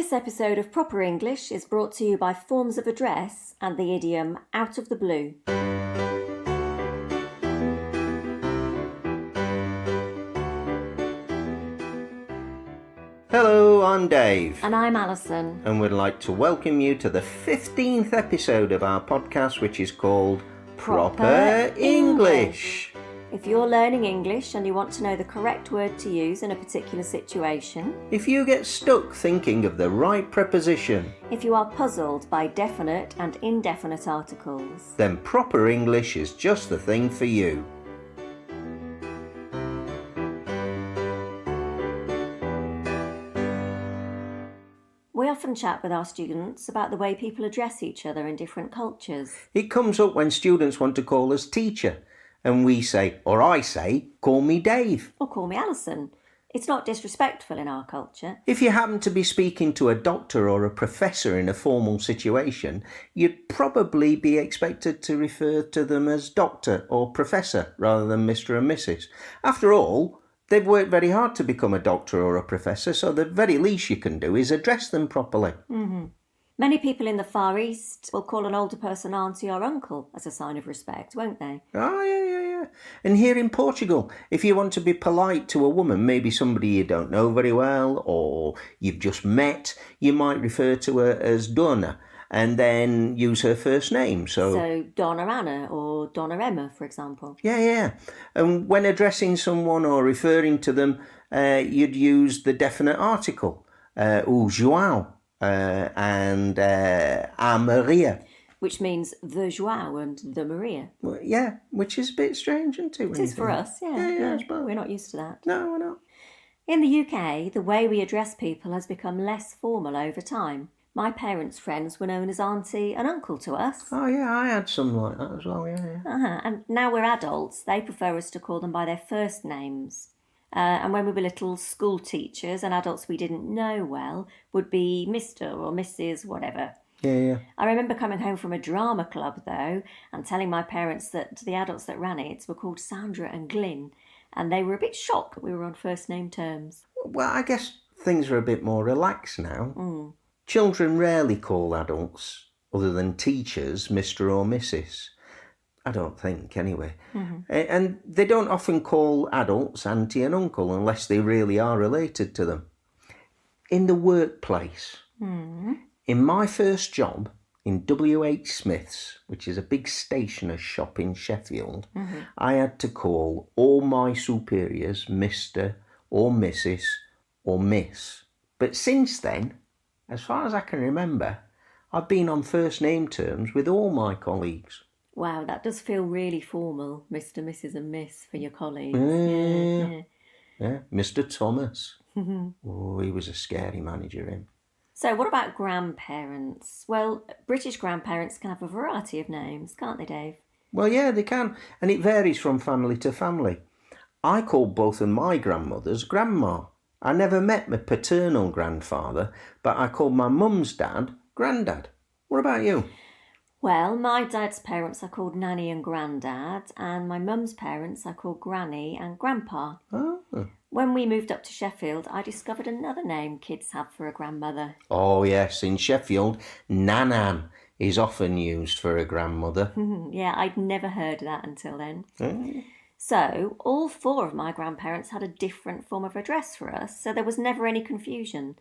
This episode of Proper English is brought to you by Forms of Address and the idiom out of the blue. Hello, I'm Dave. And I'm Alison. And we'd like to welcome you to the 15th episode of our podcast, which is called Proper English. If you're learning English and you want to know the correct word to use in a particular situation, if you get stuck thinking of the right preposition, if you are puzzled by definite and indefinite articles, then Proper English is just the thing for you. We often chat with our students about the way people address each other in different cultures. It comes up when students want to call us teacher, and we say, or I say, call me Dave. Or call me Alison. It's not disrespectful in our culture. If you happen to be speaking to a doctor or a professor in a formal situation, you'd probably be expected to refer to them as doctor or professor rather than Mr. and Mrs. After all, they've worked very hard to become a doctor or a professor, so the very least you can do is address them properly. Mm-hmm. Many people in the Far East will call an older person auntie or uncle as a sign of respect, won't they? Oh, yeah. And here in Portugal, if you want to be polite to a woman, maybe somebody you don't know very well or you've just met, you might refer to her as Dona and then use her first name. So Donna Anna or Donna Emma, for example. Yeah. And when addressing someone or referring to them, you'd use the definite article, o João and a Maria. Which means the João and the Maria. Well, yeah, which is a bit strange, isn't it? It is for us, yeah. Well, we're not used to that. No, we're not. In the UK, the way we address people has become less formal over time. My parents' friends were known as auntie and uncle to us. Oh, yeah, I had some like that as well, yeah. And now we're adults, they prefer us to call them by their first names. And when we were little, school teachers and adults we didn't know well would be Mr. or Mrs. whatever. Yeah. I remember coming home from a drama club, though, and telling my parents that the adults that ran it were called Sandra and Glyn, and they were a bit shocked that we were on first-name terms. Well, I guess things are a bit more relaxed now. Children rarely call adults, other than teachers, Mr. or Mrs. I don't think, anyway. And they don't often call adults auntie and uncle unless they really are related to them. In the workplace, in my first job in W.H. Smith's, which is a big stationer's shop in Sheffield, I had to call all my superiors Mr. or Mrs. or Miss. But since then, as far as I can remember, I've been on first name terms with all my colleagues. Wow, that does feel really formal, Mr., Mrs. and Miss for your colleagues. Yeah, Mr. Thomas. Oh, he was a scary manager, him. So what about grandparents? Well, British grandparents can have a variety of names, can't they, Dave? Well, yeah, they can, and it varies from family to family. I called both of my grandmothers Grandma. I never met my paternal grandfather, but I called my mum's dad Grandad. What about you? Well, my dad's parents are called Nanny and Grandad, and my mum's parents are called Granny and Grandpa. Oh. When we moved up to Sheffield, I discovered another name kids have for a grandmother. Oh, yes, in Sheffield, Nanan is often used for a grandmother. Yeah, I'd never heard that until then. So, all four of my grandparents had a different form of address for us, so there was never any confusion.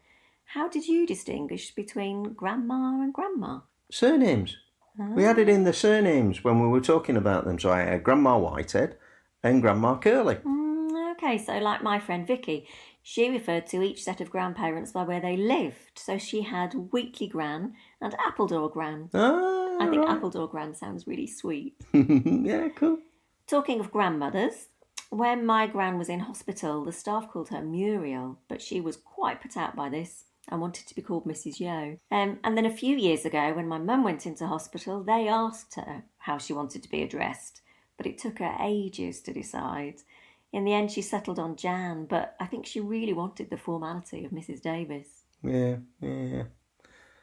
How did you distinguish between Grandma and Grandma? Surnames. We added in the surnames when we were talking about them. So I had Grandma Whitehead and Grandma Curly. Okay, so like my friend Vicky, she referred to each set of grandparents by where they lived. So she had Wheatley Gran and Appledore Gran. I think right. Appledore Gran sounds really sweet. Yeah, cool. Talking of grandmothers, when my gran was in hospital, the staff called her Muriel, but she was quite put out by this and wanted to be called Mrs. Yo. And then a few years ago, when my mum went into hospital, they asked her how she wanted to be addressed, but it took her ages to decide. In the end, she settled on Jan, but I think she really wanted the formality of Mrs. Davis. Yeah.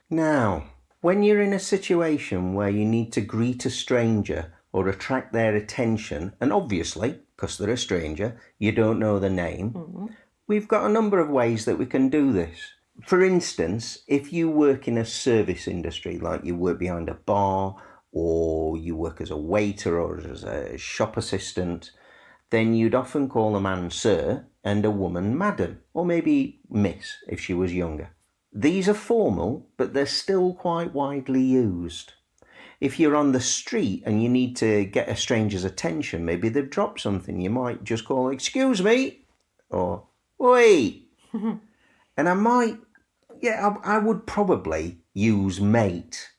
Now, when you're in a situation where you need to greet a stranger or attract their attention, and obviously, because they're a stranger, you don't know the name, we've got a number of ways that we can do this. For instance, if you work in a service industry, like you work behind a bar or you work as a waiter or as a shop assistant, then you'd often call a man sir and a woman madam, or maybe miss if she was younger. These are formal, but they're still quite widely used. If you're on the street and you need to get a stranger's attention, maybe they've dropped something, you might just call, excuse me, or wait. And I would probably use mate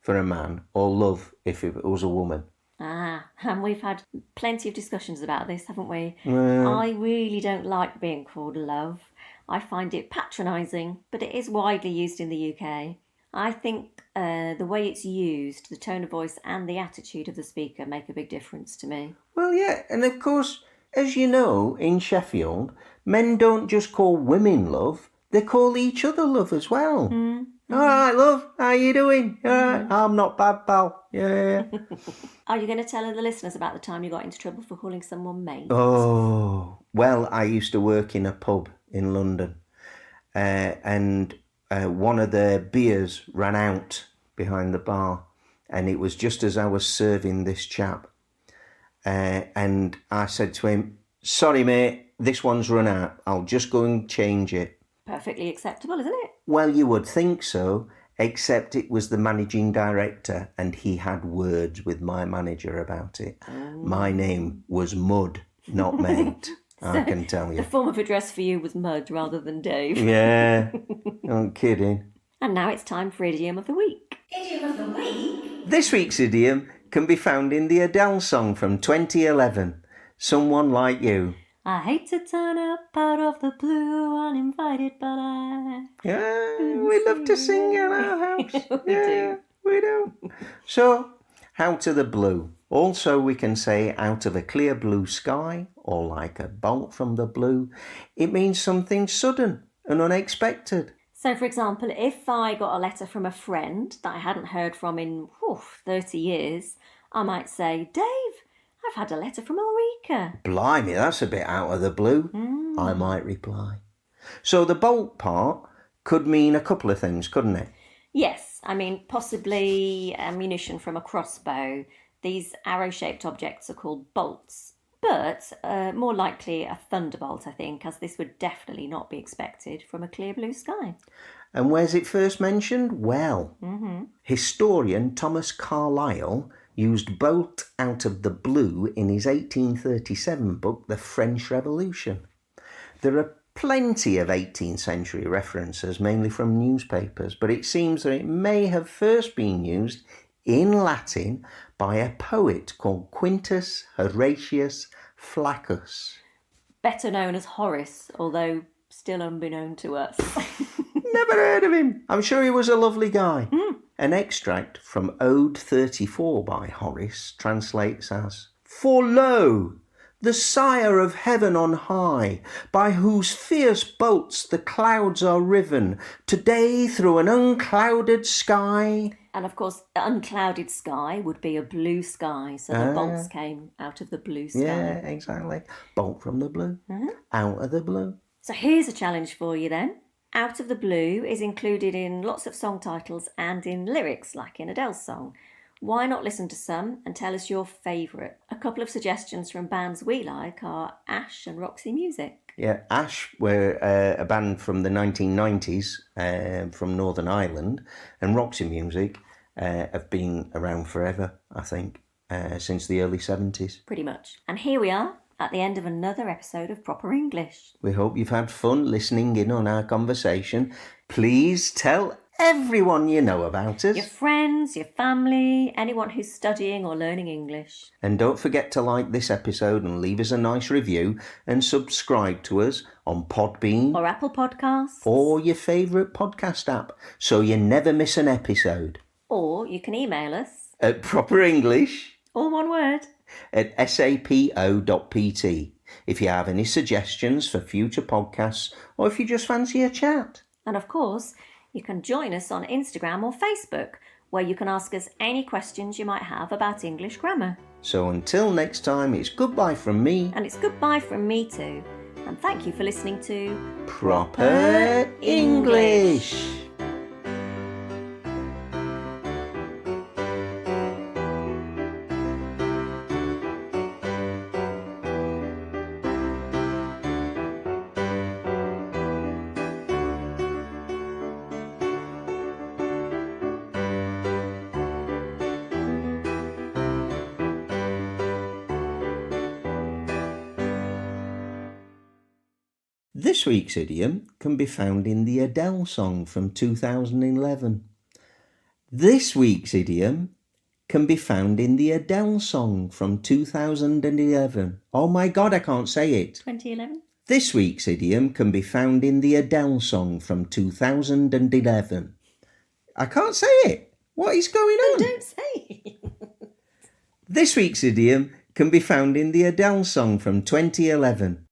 for a man, or love if it was a woman. And we've had plenty of discussions about this, haven't we? I really don't like being called love. I find it patronising, but it is widely used in the UK. I think the way it's used, the tone of voice and the attitude of the speaker make a big difference to me. Well, yeah, and of course, as you know, in Sheffield, men don't just call women love, they call each other love as well. All right, love, how you doing? All right, I'm not bad, pal. Yeah. Are you going to tell the listeners about the time you got into trouble for calling someone mate? Oh, well, I used to work in a pub in London, and one of the beers ran out behind the bar, and it was just as I was serving this chap. And I said to him, sorry, mate, this one's run out. I'll just go and change it. Perfectly acceptable, isn't it? Well, you would think so, except it was the managing director and he had words with my manager about it. My name was Mud, not Mate, I can tell you. The form of address for you was Mud rather than Dave. Yeah, I'm kidding. And now it's time for Idiom of the Week. Idiom of the Week? This week's idiom can be found in the Adele song from 2011, Someone Like You. I hate to turn up out of the blue uninvited, but we love to sing in our house. We do. So, out of the blue. Also, we can say out of a clear blue sky, or like a bolt from the blue. It means something sudden and unexpected. So, for example, if I got a letter from a friend that I hadn't heard from in 30 years, I might say, Dave, I've had a letter from Ulrika. Blimey, that's a bit out of the blue, I might reply. So the bolt part could mean a couple of things, couldn't it? Yes, I mean, possibly ammunition from a crossbow. These arrow-shaped objects are called bolts. But more likely a thunderbolt, I think, as this would definitely not be expected from a clear blue sky. And where's it first mentioned? Well, historian Thomas Carlyle used bolt out of the blue in his 1837 book, The French Revolution. There are plenty of 18th century references, mainly from newspapers, but it seems that it may have first been used in Latin by a poet called Quintus Horatius Flaccus. Better known as Horace, although still unbeknown to us. Never heard of him. I'm sure he was a lovely guy. An extract from Ode 34 by Horace translates as, For lo, the sire of heaven on high, by whose fierce bolts the clouds are riven, today through an unclouded sky. And of course, the unclouded sky would be a blue sky, so the bolts came out of the blue sky. Yeah, exactly. Bolt from the blue, out of the blue. So here's a challenge for you then. Out of the Blue is included in lots of song titles and in lyrics, like in Adele's song. Why not listen to some and tell us your favourite? A couple of suggestions from bands we like are Ash and Roxy Music. Yeah, Ash were a band from the 1990s from Northern Ireland, and Roxy Music have been around forever, I think, since the early 70s. Pretty much. And here we are, at the end of another episode of Proper English. We hope you've had fun listening in on our conversation. Please tell everyone you know about us. Your friends, your family, anyone who's studying or learning English. And don't forget to like this episode and leave us a nice review and subscribe to us on Podbean or Apple Podcasts or your favourite podcast app so you never miss an episode. Or you can email us at Proper English, all one word, at sapo.pt if you have any suggestions for future podcasts or if you just fancy a chat. And of course, you can join us on Instagram or Facebook, where you can ask us any questions you might have about English grammar. So until next time, it's goodbye from me. And it's goodbye from me too. And thank you for listening to Proper English. This week's idiom can be found in the Adele song from 2011. This week's idiom can be found in the Adele song from 2011. Oh my God, I can't say it. 2011. This week's idiom can be found in the Adele song from 2011. I can't say it. What is going on? Don't say it. This week's idiom can be found in the Adele song from 2011.